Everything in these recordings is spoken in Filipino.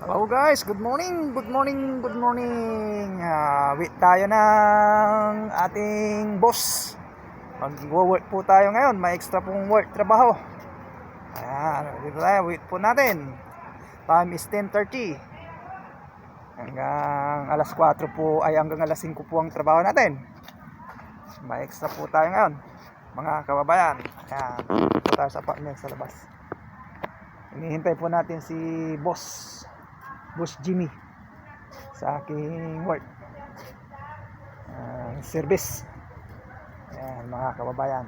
Hello guys, good morning, good morning, good morning. Wait tayo ng ating boss. Mag-work po tayo ngayon, may extra pong work, trabaho. Dito tayo, wait po natin. Time is 10:30. Hanggang alas 4 po, ay hanggang alas 5 po ang trabaho natin. May extra po tayo ngayon, mga kababayan. Dito tayo sa apartment sa labas. Hinihintay po natin si Boss Jimmy sa aking work service. Ayan, mga kababayan,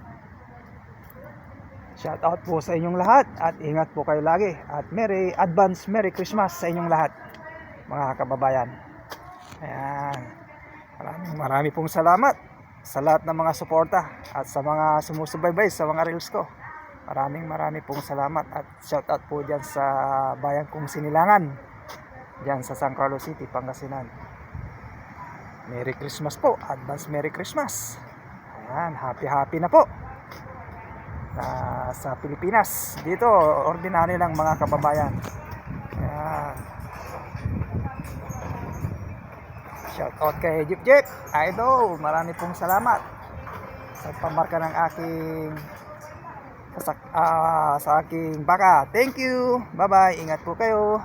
shout out po sa inyong lahat at ingat po kayo lagi at Merry Christmas sa inyong lahat, mga kababayan. Ayan, marami pong salamat sa lahat ng mga suporta at sa mga sumusubaybay sa mga reels ko. Marami pong salamat at shout out po dyan sa bayan kong Sinilangan, dyan sa San Carlos City, Pangasinan. Merry Christmas po, advance Merry Christmas. Ayan, happy na po sa Pilipinas. Dito, ordinary lang mga kababayan. Ayan. Shout out kay Jeep Idol, marami pong salamat sa pamarka ng aking sa aking baka. Thank you, bye bye, ingat po kayo.